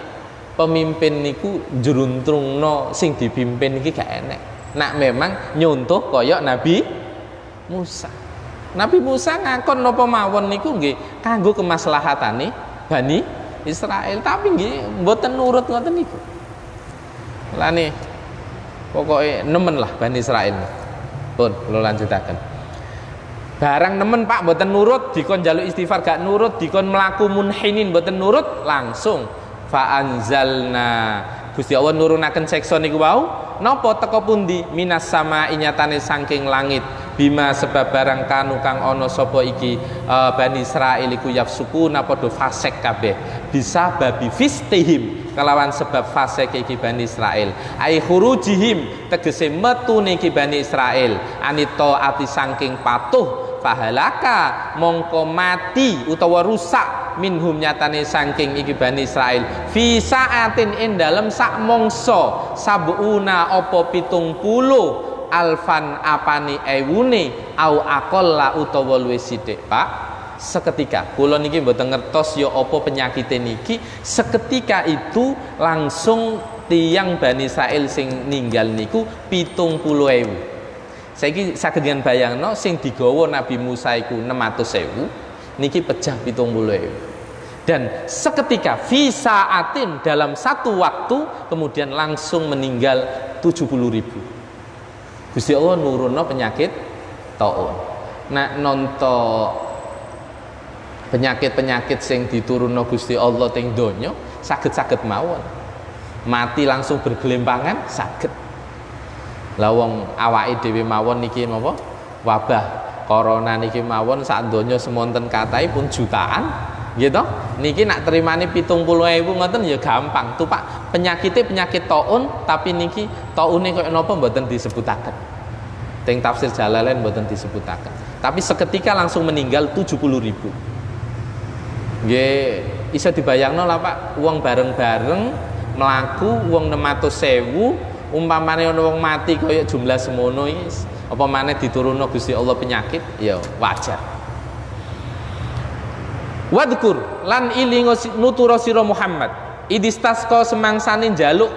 pemimpin niku njruntrungno sing dipimpin iki gak enek. Nak memang nyontoh kaya Nabi Musa. Nabi Musa ngakon napa mawon niku nggih kanggo kemaslahatane Bani Israel, tapi nggih mboten nurut ngoten niku. Lane pokoke nemen lah Bani Israel. Pun kula lanjutaken. Barang nemen Pak mboten nurut, dikon njaluk istighfar gak nurut, dikon mlaku munhinin mboten nurut, langsung fa anzalna. Gusti Allah nurunaken siksa niku wau. Napa teka pundi? Minas sama inyatane saking langit. Bima sebab barang kanu kang ana sapa iki Bani Israil iku yafsukuna padha fasik kabeh. Bisa babi fistihim kelawan sebab fasik iki Bani Israil. Ai khurujihim tegese metune iki Bani Israil anita ati saking patuh fahalaka mongko mati utawa rusak minhum nyatane saking iki Bani Israil fi saatin ing dalem sak mangsa sabuna apa 70 alfan apane ewune au aqalla utawa luwih sithik Pak. Seketika kula niki mboten ngertos ya apa penyakite niki, seketika itu langsung tiyang Bani Israil sing ninggal niku 70.000. Saiki saged bayangno sing digawa Nabi Musa iku 600.000 niki pecah 70.000. Dan seketika fisaatin dalam satu waktu kemudian langsung meninggal 70.000. Gusti Allah nurunno penyakit taun. Nak nonton penyakit-penyakit sing diturunno Gusti Allah teng donya saged-saged mawon. Mati langsung bergelimpangan saged. Lah wong awake dhewe mawon niki napa? Wabah corona niki mawon sak donya semonten kathahé pun jutaan. Nggih to? Niki nak terimane 70.000 ngoten ya gampang. Tuh Pak, penyakitnya penyakit taun tapi niki taune kaya napa mboten disebutaken. Teng tafsir Jalalain mboten disebutaken. Tapi seketika langsung meninggal 70.000. Nggih, iso dibayangno lah Pak, wong bareng-bareng mlaku wong 600.000 umpamane ana wong mati kaya jumlah semono iki apa maneh diturunno Gusti Allah penyakit ya wajar. Wadkur lan ilingo nutura sira Muhammad idistasqa semangsane njaluk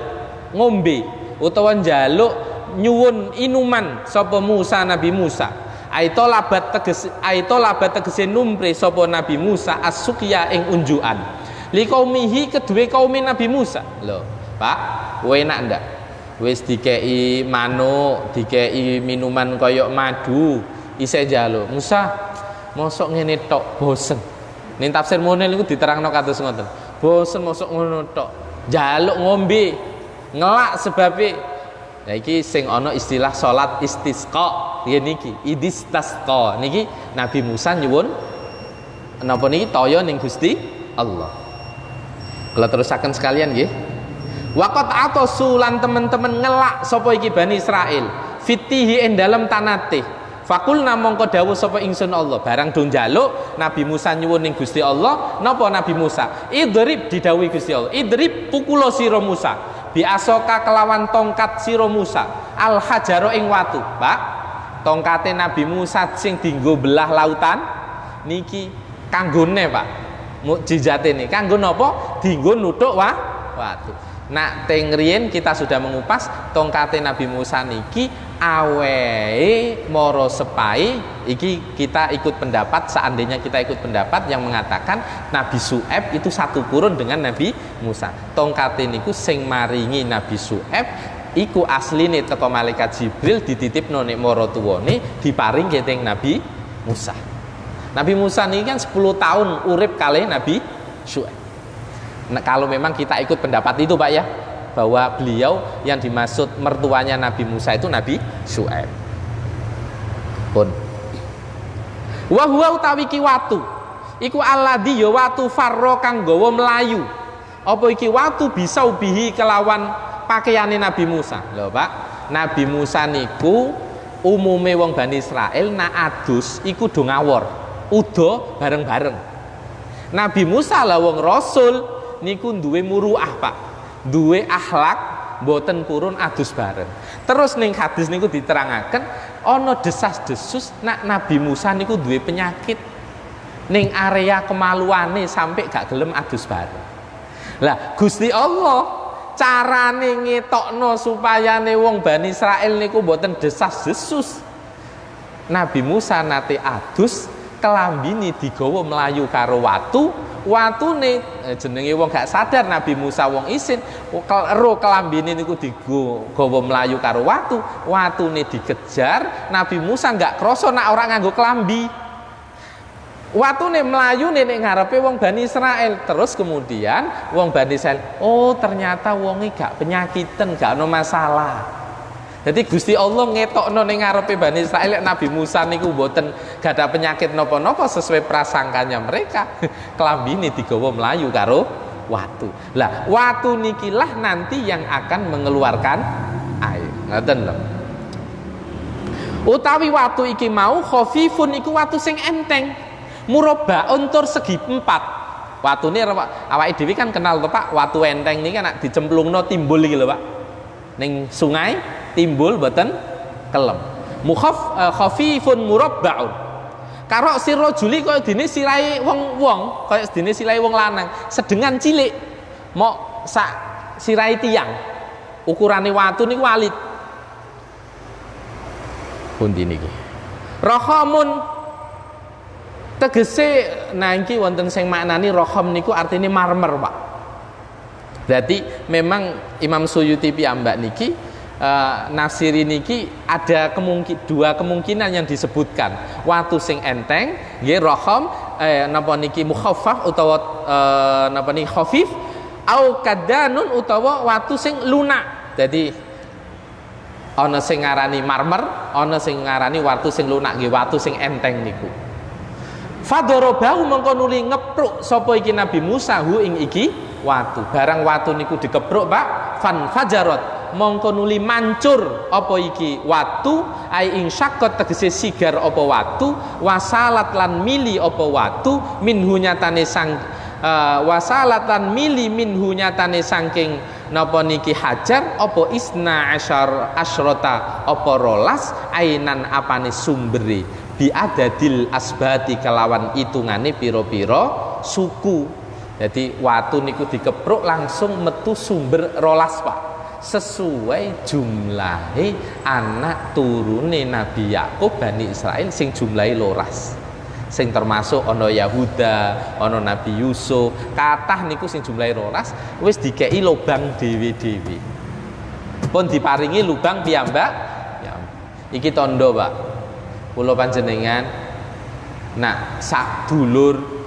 ngombe utawa njaluk nyuwun inuman sapa Musa Nabi Musa aito labat tegese numpre sapa Nabi Musa as-suqya ing unjukan li kaumihi kedue kaum Nabi Musa. Lho Pak, enak ndak wis dikei manuk dikei minuman kaya madu isih njaluk Musa mosok ngene tok bosen. Ning tafsir Munil niku diterangno kados ngoten. Bosen mosok ngono tok. Njaluk ngombe, ngelak sebabe. Nah iki sing ana istilah salat istisqa. Nggih niki, idistasqa. Niki Nabi Musa nyuwun napa niki toya ning Gusti Allah. Kula terusaken sekalian nggih. Waqat atasu lan teman-teman ngelak sapa iki Bani Israil. Fitihi ing dalem tanate. Fakulna mongko dawuh sapa ingsun Allah barang do njaluk Nabi Musa nyuwun ning Gusti Allah napa Nabi Musa idrib didhawuhi Gusti Allah idrib pukulo sira Musa bi asoka kelawan tongkat sira Musa al hajaro ing watu. Pak, tongkate Nabi Musa sing dienggo belah lautan niki kanggone Pak mukjizate niki kanggo napa dienggo nuthuk watu. Nah teng riyen kita sudah mengupas tongkate Nabi Musa niki awee moro sepai iki kita ikut pendapat seandainya kita ikut pendapat yang mengatakan Nabi Syu'aib itu satu kurun dengan Nabi Musa. Tongkate niku sing maringi Nabi Syu'aib iku asline teko malaikat Jibril dititipno nek mara tuwane diparing keteng Nabi Musa. Nabi Musa niki kan 10 tahun urip kalih Nabi Syu'aib. Nah, kalau memang kita ikut pendapat itu Pak ya, bahwa beliau yang dimaksud mertuanya Nabi Musa itu Nabi Syu'aib. Pun. Wa huwa utawi ki watu. Iku alladzi ya watu farra kang gawa mlayu. Apa iki watu bisa ubihi kelawan pakaiane Nabi Musa. Lho Pak, Nabi Musa niku umume wong Bani Israil nak adus iku do ngawur. Udo bareng-bareng. Nabi Musa lah wong rasul niku duwe muruah, Pak. Duwe akhlak boten purun adus bareng. Terus ning hadis niku diterangaken ana desas-desus nak Nabi Musa niku duwe penyakit ning area kemaluane sampai gak gelem adus bareng. Lah Gusti Allah carane ngetokno supayane wong Bani Israil niku boten desas-desus. Nabi Musa nate adus kelambine digawa melayu karo watu. Watune jenenge wong gak sadar Nabi Musa wong isin ero kelambine niku digawa melayu karo watu. Watune dikejar, Nabi Musa gak krasa nek ora nganggo kelambi. Watune melayu ning ngarepe wong Bani Israil. Terus kemudian wong Bani Israil, oh ternyata wonge gak penyakiten, gak ono masalah. Jadi Gusti Allah ngetokno ning ngarepe Bani Israil Nabi Musa niku mboten gada penyakit napa-napa sesuai prasangkanya mereka. Kelambine digawa melayu karo watu. Lah watu nikilah nanti yang akan mengeluarkan air. Ngoten lho. Utawi watu iki mau khafifun iku watu sing enteng. Murabbaun tur segi 4. Watune awake dhewe kan kenal to Pak, watu enteng niki kan dicemplungno timbul iki lho Pak. Ning sungai timbul boten kelem. Khafifun murabbaun. Karo sira juli kaya dene sirahe wong-wong, kaya dene sirahe wong lanang, sedengan cilik. Mok sak sirahe tiyang. Ukurane watu niku alit. Pundi niki? Rahamun tegese nangki wonten sing maknani roham niku artine marmer Pak. Berarti memang Imam Suyuti piyambak niki nafsiri niki ada dua kemungkinan yang disebutkan. Watu sing enteng nggih roham napa niki mukhaffaf utawa napa niki khafif au kadanun utawa watu sing lunak. Jadi ana sing ngarani marmer, ana sing ngarani watu sing lunak nggih watu sing enteng niku. Fadorobahu mengko nuli ngepruk sapa iki Nabi Musa hu ing iki watu. Barang watu niku dikepruk Pak, fan fajarot mongko nuli mancur apa iki watu, ai ing syaqqat tegese sigar apa watu, wasalat lan mili apa watu minhu nyatane sang wasalat lan mili minhu nyatane saking napa niki hajar apa isna asyrota apa rolas ainan apane sumbere biadadil asbati kelawan hitungane piro-piro suku. Jadi watu niku dikepruk langsung metu sumber rolas Pak, sesuai jumlahe anak turune Nabi Yakub Bani Israil sing jumlahe loras, sing termasuk ana Yahuda, ana Nabi Yusuf, kathah niku sing jumlahe rolas wis dikei lubang dhewe-dhewe, pun diparingi lubang piyambak. Iki tondo Pak, kula panjenengan nak sak dulur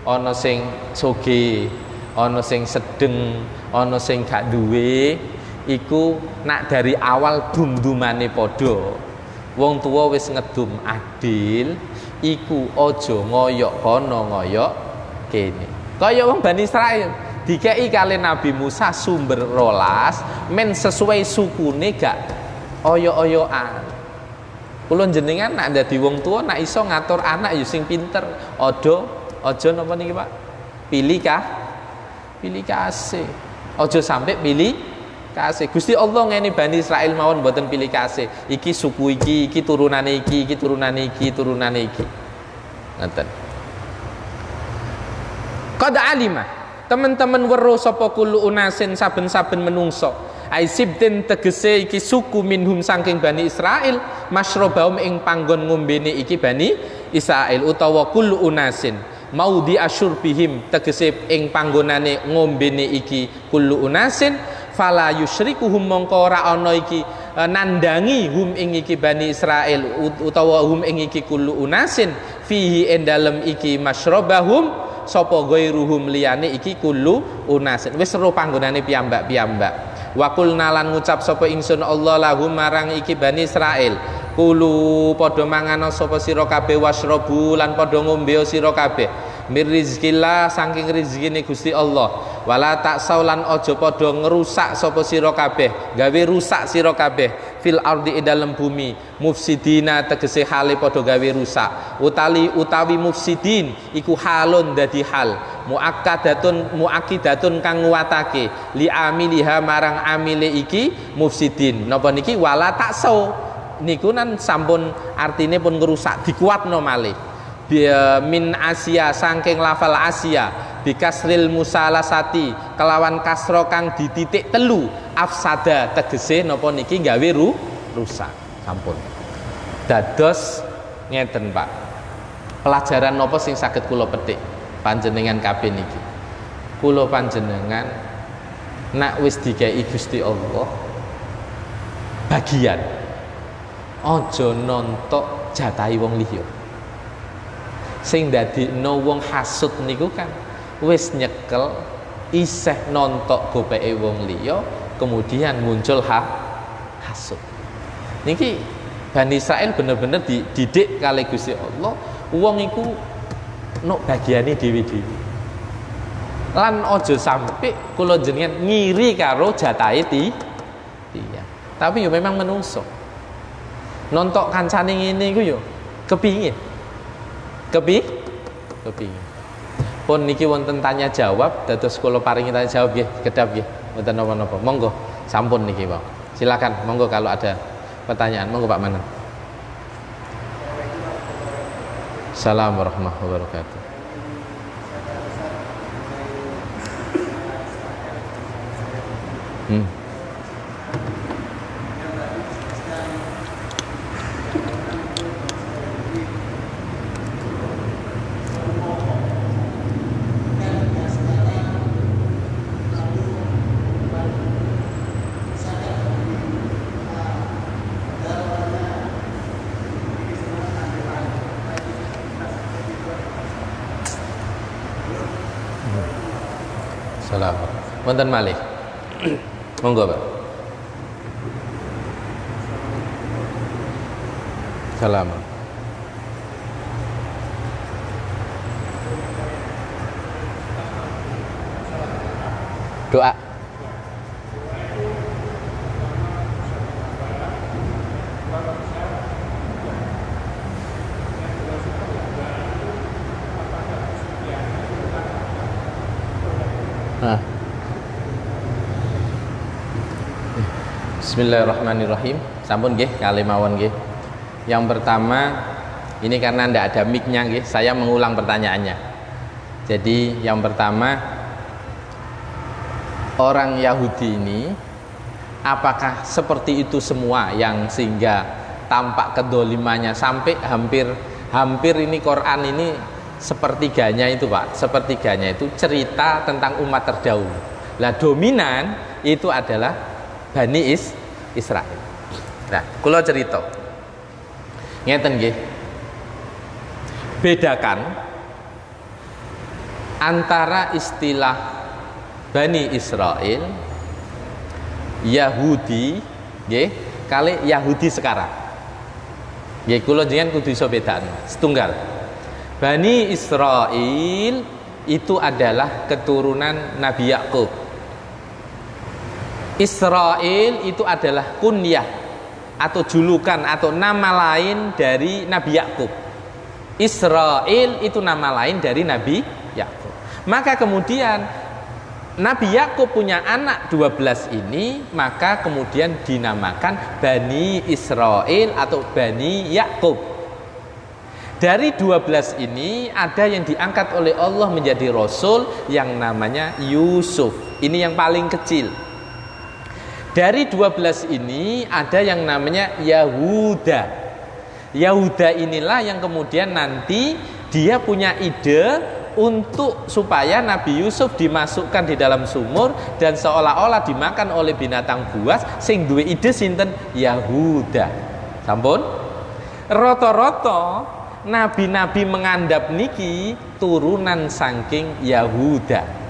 ana sing soge, ana sing sedeng, ana sing gak duwe, iku nak dari awal dum-dumane padha. Wong tuwa wis ngedum adil, iku aja ngoyok kono ngoyok kene. Kaya wong Bani Israil dikei kali Nabi Musa sumber rolas, men sesuai sukune gak oyok-oyokan. Kula jenengan nak dadi wong tua nak iso ngatur anak ya sing pinter. Aja napa niki Pak? Pilih kasih. Aja sampai pilih kasih. Gusti Allah ngene Bani Israil mawon mboten pilih kasih. Iki suku iki turunane iki turunane iki, turunane iki. Ngoten. Qad alima. Teman-teman weruh sapa kullu unasin saben-saben menungso. Aisibtin tegese iki suku minhum saking Bani Israil masyrabahum ing panggon ngombene iki Bani Israil utawa kullu unasin maudi asyurbihim tegese ing panggonane ngombene iki kullu unasin fala yusyrikuhum mongko ora ana iki nandangi hum ing iki Bani Israil utawa hum ing iki kullu unasin fihi ing dalem iki masyrabahum sapa ghairuhum liyane iki kullu unasin wis ro panggonane piyambak-piyambak. Wa qulna lan ngucap sapa ingsun Allah lahum marang iki Bani Israil kulu padha mangan sapa sira kabeh wasrobu lan padha ngombe sira kabeh mir rizqillah saking rezekine Gusti Allah wala taksaulan ojo podo ngerusak sapa sira kabeh, gawe rusak sira kabeh fil ardi dalam bumi, mufsidina tegese hale podo gawe rusak, utawi mufsidin iku halun dadi hal, muakkidatun kang nguwatake li amiliha marang amile iki mufsidin. Napa niki wala taksau niku nan sampun artine pun ngerusak, dikuatno malih. Min Asia saking lafal Asia bikasril musalasati kelawan kasro kang dititik telu afsada tegese napa niki gawe rusak. Sampun dados ngeten Pak, pelajaran napa sing saged kula petik panjenengan kabeh niki, kula panjenengan nak wis dikai Gusti Allah bagian aja nontok jatahi wong liya. Sing dadekno wong hasud niku kan wis nyekel isih nontok gopeke wong liya, kemudian muncul hasud. Niki Bani Israil bener-bener dididik kali Gusti Allah, wong iku nok bagiane dhewe-dhewe. Lan aja sampe kula jenengan ngiri karo jatahe tiyang. Tapi yo memang menungso. Nontok kancane ngene iku yo kepingin. Kepingin. Pun niki wonten tanya jawab, dados kula paringi tanya jawab nggih, kedap nggih. Mboten napa-napa. Monggo, sampun niki, Pak. Silakan, monggo kalau ada pertanyaan, monggo Pak Manan. Assalamualaikum warahmatullahi wabarakatuh. Wonten malih. Monggo, Pak. Salam. Doa. Bismillahirrahmanirrahim. Sampun nggih kalih mawon nggih. Yang pertama, ini karena ndak ada mic-nya nggih, saya mengulang pertanyaannya. Jadi yang pertama, orang Yahudi ini apakah seperti itu semua yang sehingga tampak kedolimannya sampai hampir ini Quran ini sepertiganya itu Pak, sepertiganya itu cerita tentang umat terdahulu. Lah dominan itu adalah Bani Israil. Nah, kula cerita. Ngeten nggih. Bedakan antara istilah Bani Israil, Yahudi, nggih, kali Yahudi sekarang. Nggih, kula jenengan kudu iso bedakno. Setunggal. Bani Israil itu adalah keturunan Nabi Yakub. Israel itu adalah kunyah atau julukan atau nama lain dari Nabi Yakub. Israel itu nama lain dari Nabi Yakub. Maka kemudian Nabi Yakub punya anak 12 ini, maka kemudian dinamakan Bani Israel atau Bani Yakub. Dari 12 ini ada yang diangkat oleh Allah menjadi rasul yang namanya Yusuf. Ini yang paling kecil. Dari 12 ini ada yang namanya Yahuda. Yahuda inilah yang kemudian nanti dia punya ide untuk supaya Nabi Yusuf dimasukkan di dalam sumur dan seolah-olah dimakan oleh binatang buas. Sing duwe ide sinten? Yahuda. Sampun? Rata-rata nabi-nabi mengandap niki turunan saking Yahuda.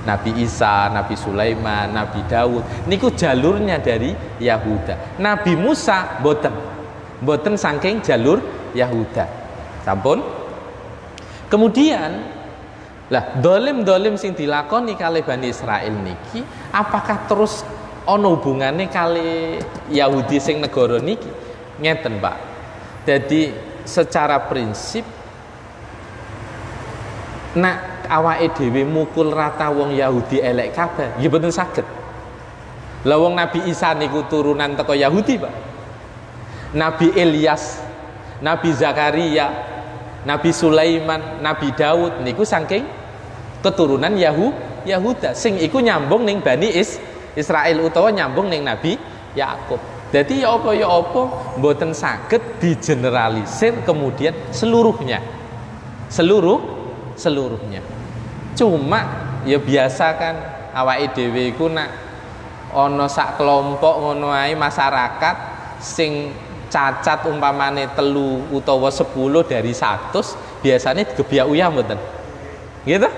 Nabi Isa, Nabi Sulaiman, Nabi Daud niku jalurnya dari Yahuda. Nabi Musa boten saking jalur Yahuda. Sampun? Kemudian Lah, dolim sing dilakoni kali Bani Israil niki, apakah terus ono hubungane kali Yahudi sing negara niki? Ngeten, Pak. Jadi secara prinsip nak awake dhewe mukul rata wong Yahudi elek kabeh, ya mboten saged. Lah wong Nabi Isa niku turunan teko Yahudi, Pak. Nabi Ilyas, Nabi Zakaria, Nabi Sulaiman, Nabi Daud niku saking keturunan Yahuda sing iku nyambung ning Bani Israil utawa nyambung ning Nabi Yakub. Jadi ya apa mboten saged digeneralisir kemudian seluruhnya. Seluruhnya. Cuma ya biasa kan awake dhewe iku nak ana sak kelompok ngono ae masyarakat sing cacat umpamane 3 utawa 10 dari 100 biasanya digebiak uyah mboten. Gitu?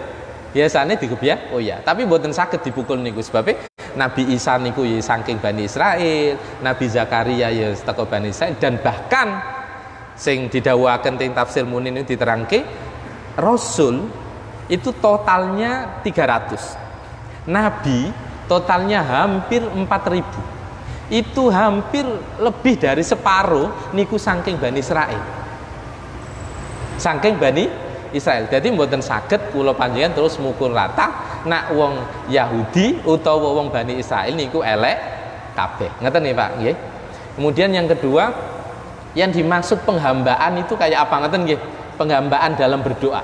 Biasanya digebiak tapi mboten saged dipukul niku sebab Nabi Isa niku ya saking Bani Israil, Nabi Zakaria ya teko Bani Israil, dan bahkan sing didhawuhaken teng tafsir Munin itu diterangke Rasul itu totalnya 300, Nabi totalnya hampir 4000. Itu hampir lebih dari separuh niku saking Bani Israil. Saking Bani Israel. Jadi mboten saged kula panjenengan terus mukul rata nak wong Yahudi utawa wong Bani Israel niku elek kabeh. Ngeten nih Pak, nggih. Kemudian yang kedua, yang dimaksud penghambaan itu kayak apa ngeten nggih? Penghambaan dalam berdoa.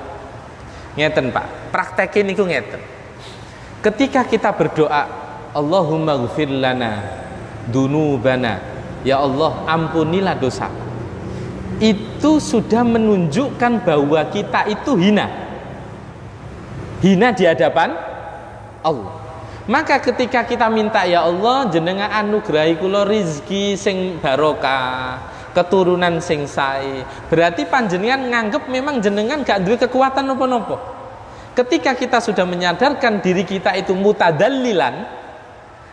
Ngeten Pak, praktekin niku ngeten. Ketika kita berdoa, Allahumma ghfir lana dunubana, ya Allah ampunilah dosa, itu sudah menunjukkan bahwa kita itu hina di hadapan Allah. Maka ketika kita minta, ya Allah jenengan anugerahi kula rizki sing barokah, keturunan sing sae, berarti panjenengan nganggep memang jenengan gak duwe kekuatan napa-napa. Ketika kita sudah menyadarkan diri kita itu mutadallilan,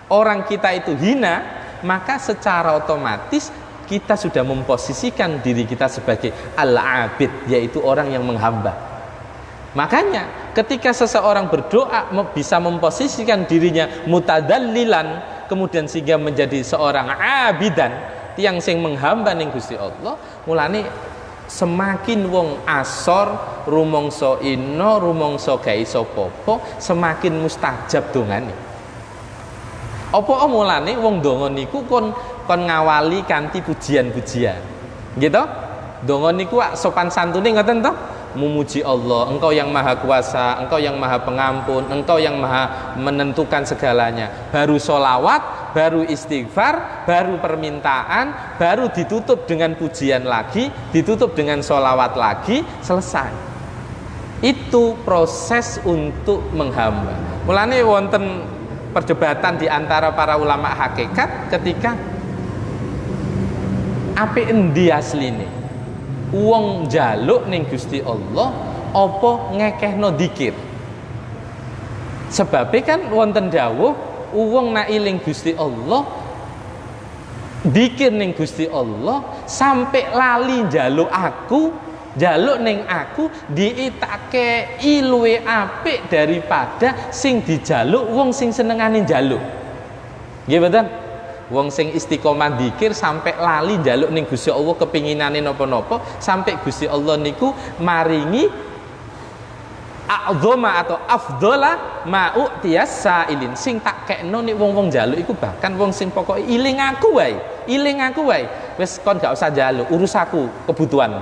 orang kita itu hina, maka secara otomatis kita sudah memposisikan diri kita sebagai al-abid, yaitu orang yang menghamba. Makanya ketika seseorang berdoa bisa memposisikan dirinya mutadallilan, kemudian sehingga menjadi seorang abidan, yang sing menghamba ning Gusti Allah, mulane semakin wong asor rumangsa ina rumangsa gawe sapa-apa, semakin mustajab dongane. Apa mulane wong donga niku kon ngawali kanthi pujian-pujian. Gitu? Donga niku sopan santune ngoten to? Memuji Allah, Engkau yang Maha Kuasa, Engkau yang Maha Pengampun, Engkau yang Maha menentukan segalanya. Baru sholawat, baru istighfar, baru permintaan, baru ditutup dengan pujian lagi, ditutup dengan sholawat lagi, selesai. Itu proses untuk menghamba. Mulane wonten perdebatan di antara para ulama hakikat ketika api endi asline wong njaluk ning Gusti Allah apa ngekehno dzikir. Sebabe kan wonten dawuh wong nak eling Gusti Allah dzikir ning Gusti Allah sampai lali njaluk aku, njaluk ning aku diitake luwih apik daripada sing dijaluk wong sing senengane njaluk. Nggih mboten? Wong sing istiqomah dzikir sampai lali njaluk ning Gusti Allah kepinginane napa-napa, sampai Gusti Allah niku maringi a'dhama atau afdhala ma'utiyas sa'ilin, sing tak kekno nek wong-wong njaluk iku bahkan wong sing pokoke iling aku wae, wis kon gak usah njaluk, urus aku kebutuhan.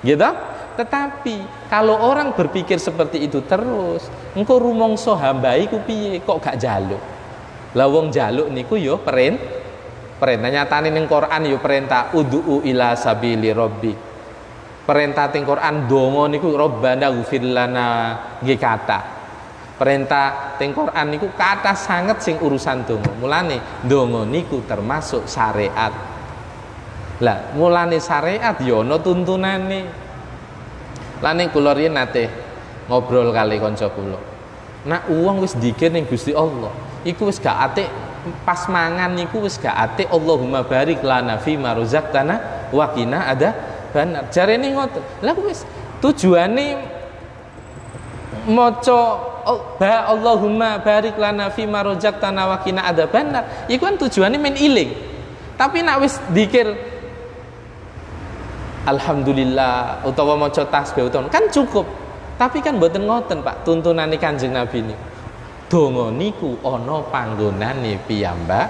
Gitu? Tetapi kalau orang berpikir seperti itu terus, engko rumangsa hamba iku piye kok gak njaluk? Lah wong njaluk niku yo perintah nyatane ning Quran yo perintah ud'u ila sabili rabbi. Perintah teng Quran donga niku Rabbana ghfir lana nggih kathah. Perintah teng Quran niku kathah sanget sing urusan donga. Mulane donga niku termasuk syariat. Lah mulane syariat yo ana tuntunane. Lane kula riyen nate ngobrol kali kanca kula. Nak wong wis dzikir ning Gusti Allah, iku wis gak atik pas mangan niku wis gak atik Allahumma barik lana fi ma razaqtana wa qina ada benar. Jarene ngoten. Lah wis tujuane maca Allahumma barik lana fi ma razaqtana wa qina adzabannar, iku kan tujuane men iling. Tapi nek wis dzikir alhamdulillah utawa maca tasbih utawa kan cukup. Tapi kan mboten ngoten Pak, tuntunane Kanjeng Nabi niku. Donga niku ana panggonane piyambak.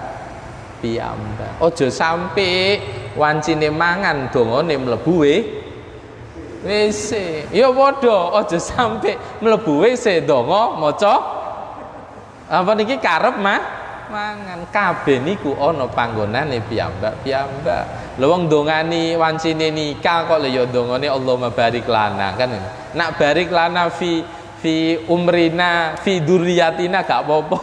Aja sampe wancine mangan dongane mlebu WC. Ya padha, aja sampe mlebu WC donga maca apa niki karep mangan. Kabeh niku ana panggonane piyambak. Lha wong dongani wancine nikah kok lho ya dongane Allahumma barik lana kan. Nak barik lana fi umrina fi dzurriyyatina gak apa-apa.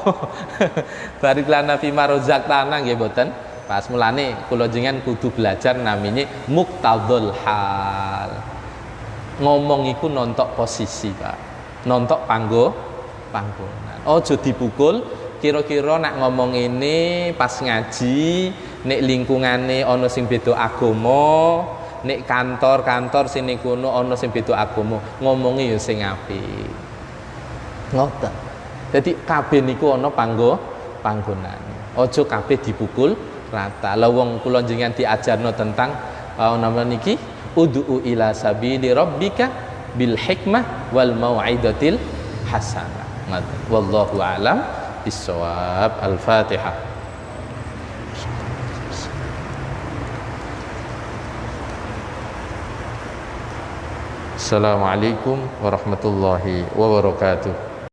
Barik lana fi ma razaqtana nggih mboten. Pas mulane kula jenengan kudu belajar namine muqtadul hal. Ngomong iku nontok posisi, Pak. Nontok panggonan. Aja dipukul. Kira-kira nak ngomong ini pas ngaji, nek lingkungane ana sing beda agama, nek kantor sini kono ana sing beda agama, ngomongi ya sing apik. Ngoten. Dadi kabeh niku ana panggonane. Aja kabeh dipukul rata. Lah wong kula jenengan diajarno tentang nama niki ud'u ila sabili rabbika bil hikmah wal mau'izatil hasanah. Ngoten. Wallahu a'lam bissawab. Al-Fatihah. Assalamualaikum warahmatullahi wabarakatuh.